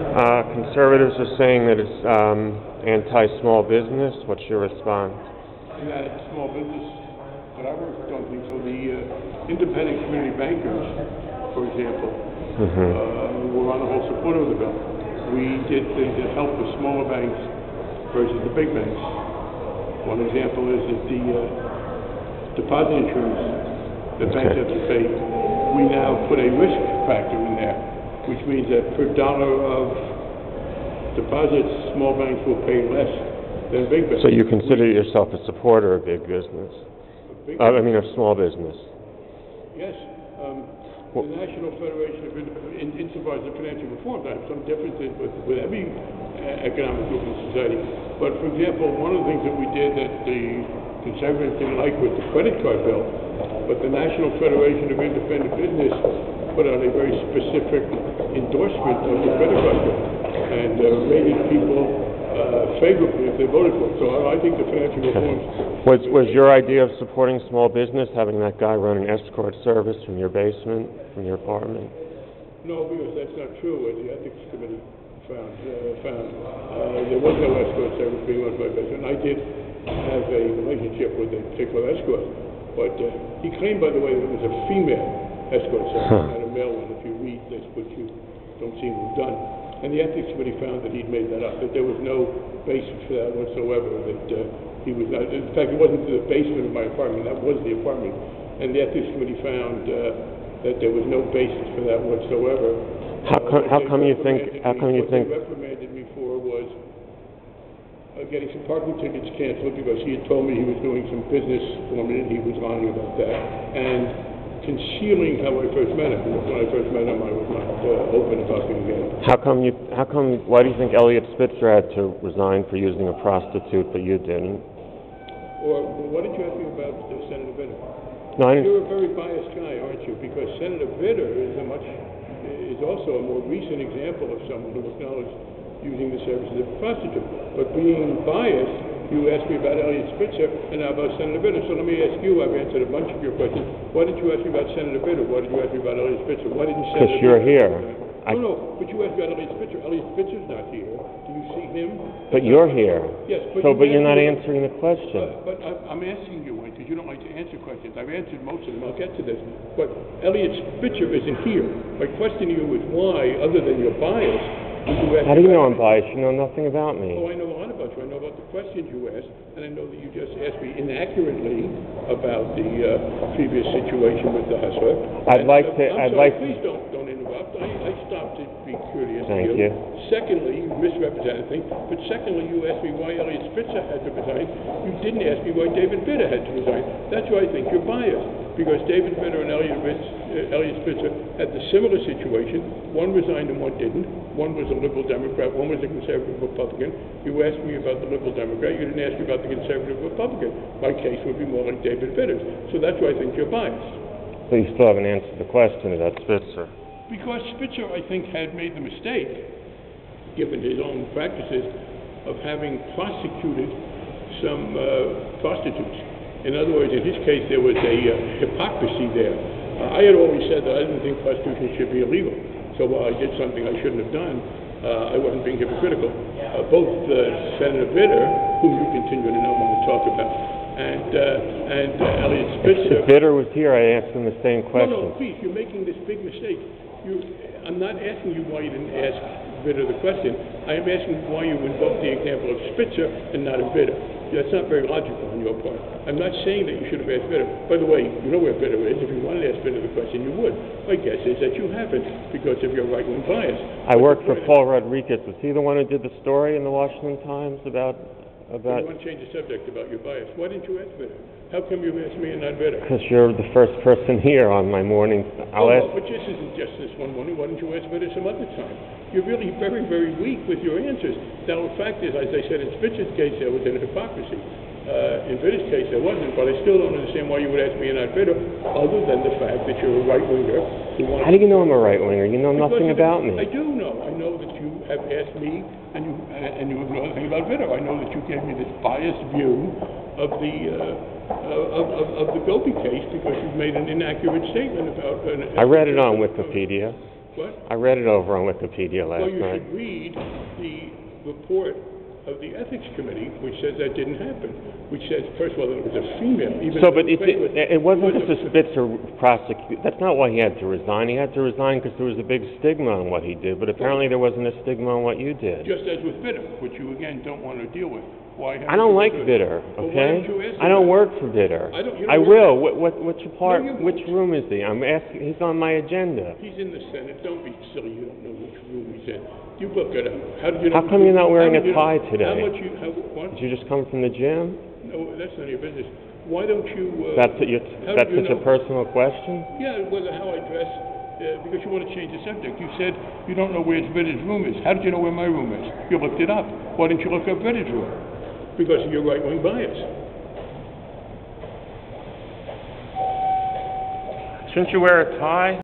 Conservatives are saying that it's anti-small business. What's your response? That small business that I don't think so. The independent community bankers, for example, were on the whole support of the bill. We did things that help the smaller banks versus the big banks. One example is that the deposit insurance that banks have to pay, we now put a risk factor in there, which means that per dollar of deposits, small banks will pay less than big banks. So you consider yourself a supporter of big business? I mean, of small business? Yes. The National Federation of insofar as the financial reform, I have some differences with every economic group in society. But for example, one of the things that we did that the conservatives didn't like was the credit card bill. But the National Federation of Independent Business put out a very specific endorsement of the credit card bill and rated people favorably if they voted for it. So I think the financial reforms... Was your idea of supporting small business having that guy run an escort service from your basement, from your apartment? No, because that's not true, as the ethics committee found. There was no escort service being run by my basement. I did have a relationship with a particular escort, but he claimed, by the way, that it was a female escort service, not a male one. If you read this, which you don't seem to have done. And the ethics committee found that he'd made that up, that there was no basis for that whatsoever, that he was not, in fact, it wasn't the basement of my apartment, that was the apartment. And the ethics committee found that there was no basis for that whatsoever. How come you think? What they reprimanded me for was getting some parking tickets canceled because he had told me he was doing some business for me and he was lying about that. And concealing how I first met him. When I first met him, I was not open about being gay. Why do you think Eliot Spitzer had to resign for using a prostitute, but you didn't? Or why did you ask me about Senator Vitter? No, You're a very biased guy, aren't you? Because Senator Vitter is also a more recent example of someone who acknowledged using the services of a prostitute. But being biased, you asked me about Eliot Spitzer and now about Senator Vitter. So let me ask you, I've answered a bunch of your questions. Why did you ask me about Senator Vitter? Why did you ask me about Eliot Spitzer? Why didn't Senator Because you're here. No, but you asked me about Eliot Spitzer. Eliot Spitzer's not here. Do you see him? But you're here. Yes, but you're not answering the question. But I'm asking you one because you don't like to answer questions. I've answered most of them. I'll get to this. But Eliot Spitzer isn't here. My question to you is why, other than your bias, how do you know I'm biased? You know nothing about me. Oh, I know a lot about you. I know about the questions you asked, and I know that you just asked me inaccurately about the previous situation with the hustler. Please don't interrupt. I stopped to be curious. Thank you. Secondly, you misrepresented things. But secondly, you asked me why Eliot Spitzer had to resign. You didn't ask me why David Vitter had to resign. That's why I think you're biased. Because David Vitter and Eliot Spitzer had the similar situation. One resigned and one didn't. One was a liberal Democrat, one was a conservative Republican. You asked me about the liberal Democrat, you didn't ask me about the conservative Republican. My case would be more like David Vitter's. So that's why I think you're biased. So you still haven't answered the question about Spitzer. Because Spitzer, I think, had made the mistake, given his own practices, of having prosecuted some prostitutes. In other words, in his case, there was a hypocrisy there. I had always said that I didn't think prostitution should be illegal. So while I did something I shouldn't have done, I wasn't being hypocritical. Both Senator Vitter, whom you continue to not want to talk about, and Eliot Spitzer... If Vitter was here, I'd ask him the same question. No, please, you're making this big mistake. I'm not asking you why you didn't ask Vitter the question. I am asking why you invoked the example of Spitzer and not of Vitter. That's not very logical on your part. I'm not saying that you should have asked Vitter. By the way, you know where Vitter is. If you wanted to ask Vitter the question, you would. My guess is that you haven't because of your right-wing bias. I worked for Paul Rodriguez. Was he the one who did the story in the Washington Times about... You want to change the subject about your bias. Why didn't you ask Vitter? How come you asked me and not Vitter? Because you're the first person here on my morning. But this isn't just this one morning. Why didn't you ask Vitter some other time? You're really very, very weak with your answers. Now, the fact is, as I said, in Spitzer's case, there was a hypocrisy. In Vitter's case, there wasn't, but I still don't understand why you would ask me and not Vitter, other than the fact that you're a right-winger. How do you know I'm a right-winger? You know nothing about me. I do know. I know that you have asked me, and you know nothing about Vitter. I know that you gave me this biased view of the Gopi case because you've made an inaccurate statement about... I read it on Wikipedia. What? I read it over on Wikipedia Well, last you night. should read the report of the Ethics Committee, which says that didn't happen, which says, first of all, that it was a female. Even So, though but it it wasn't was just a Spitzer prosecute. That's not why he had to resign. He had to resign because there was a big stigma on what he did, but apparently there wasn't a stigma on what you did. Just as with Bitter, which you, again, don't want to deal with. Why I don't like Bitter, Well, why okay? don't you ask him I don't that? work for Bitter. I don't- you don't I work- will. What's your part? No, you Which won't. room is he? I'm asking. He's on my agenda. He's in the Senate. Don't be silly. You don't know which room he's in. You look it up. How did you know? How come you're not wearing how a did you tie know- today? How much you? What? Did you just come from the gym? No, that's none of your business. Why don't you? That's how that's did you such a know? personal question. Yeah, whether how I dress, because you want to change the subject. You said you don't know where Bitter's room is. How did you know where my room is? You looked it up. Why didn't you look up Bitter's room? Because of your right-wing bias. Shouldn't you wear a tie?